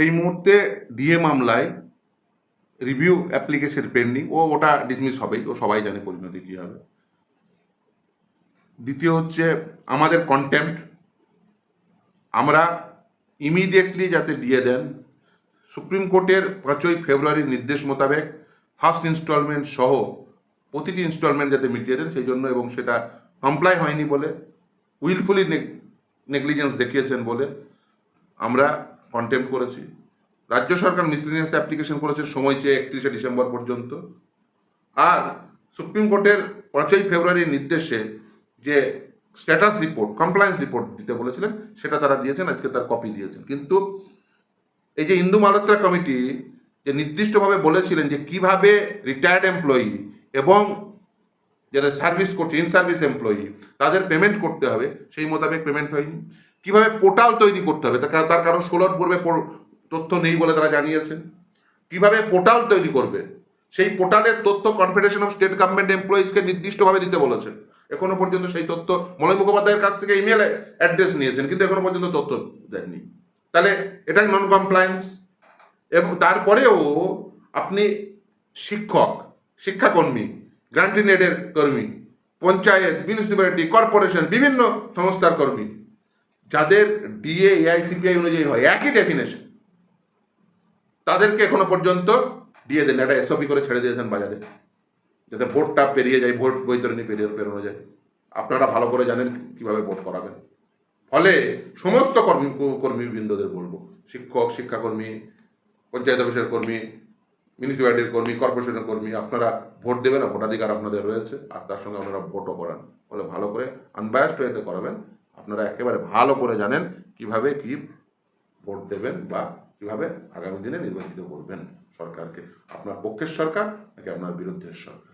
এই মুহূর্তে ডিএ মামলায় রিভিউ অ্যাপ্লিকেশন পেন্ডিং, ওটা ডিসমিস হবেই, ও সবাই জানে পরিণতি কী হবে। দ্বিতীয় হচ্ছে আমাদের কন্টেম্প্ট, আমরা ইমিডিয়েটলি যাতে দিয়ে দেন। সুপ্রিম কোর্টের 5ই ফেব্রুয়ারির নির্দেশ মোতাবেক ফার্স্ট ইনস্টলমেন্ট সহ প্রতিটি ইনস্টলমেন্ট যাতে মিটিয়ে দেন সেই জন্য, এবং সেটা কমপ্লাই হয়নি বলে, উইলফুলি নেগলিজেন্স দেখিয়েছেন বলে আমরা কন্টেম্প করেছি। রাজ্য সরকার মিসলিনিয়াস অ্যাপ্লিকেশন করেছে সময় চেয়ে 31শে ডিসেম্বর পর্যন্ত। আর সুপ্রিম কোর্টের 5ই ফেব্রুয়ারির নির্দেশে যে স্ট্যাটাস রিপোর্ট, কমপ্লায়েন্স রিপোর্ট দিতে বলেছিলেন সেটা তারা দিয়েছেন, আজকে তার কপি দিয়েছেন। কিন্তু এই যে ইন্দু মালহোত্রা কমিটি যে নির্দিষ্টভাবে বলেছিলেন যে কিভাবে রিটায়ার্ড এমপ্লয়ি এবং যারা সার্ভিস করছে, ইন সার্ভিস এমপ্লয়ি, তাদের পেমেন্ট করতে হবে, সেই মোতাবেক পেমেন্ট হয়নি। কিভাবে পোর্টাল তৈরি করতে হবে তার কারণ 16 পূর্বে তথ্য নেই বলে তারা জানিয়েছেন। কিভাবে পোর্টাল তৈরি করবে সেই পোর্টালের তথ্য কনফেডারেশন অফ স্টেট গভর্নমেন্ট এমপ্লয়িজকে নির্দিষ্টভাবে দিতে বলেছেন। এখনো পর্যন্ত সেই তথ্য মলয় মুখোপাধ্যায়ের কাছ থেকে ইমেল অ্যাড্রেস নিয়েছেন, কিন্তু এখনো পর্যন্ত তথ্য দেননি। তাহলে এটাই নন কমপ্লায়েন্স। এবং তারপরেও আপনি শিক্ষক, শিক্ষাকর্মী, গ্রান্টিং এডের কর্মী, পঞ্চায়েত, মিউনিসিপ্যালিটি, কর্পোরেশন, বিভিন্ন সংস্থার কর্মী, যাদের ডিএ এআইসিপিআই অনুযায়ী হয় একই ডেফিনেশন, তাদেরকে এখনো পর্যন্ত দিয়ে দেন, একটা এসওপি করে ছেড়ে দিয়েছেন বাজারে, যাতে ভোটটা পেরিয়ে যায়, ভোট বৈতরণী পেরোনো যায়। আপনারা ভালো করে জানেন কিভাবে ভোট করাবেন। ফলে সমস্ত কর্মীবৃন্দদের বলবো, শিক্ষক, শিক্ষাকর্মী, পঞ্চায়েত অফিসের কর্মী, মিউনিসিপ্যালিটির কর্মী, কর্পোরেশনের কর্মী, আপনারা ভোট দেবেন, ভোটাধিকার আপনাদের রয়েছে, আর তার সঙ্গে আপনারা ভোটও করান। ফলে ভালো করে আনবায়াসড ওয়েতে করাবেন। আপনারা একেবারে ভালো করে জানেন কিভাবে কি ভোট দেবেন বা কিভাবে আগামী দিনে নির্বাচিত করবেন সরকারকে। আপনার পক্ষের সরকার নাকি আপনার বিরুদ্ধের সরকার।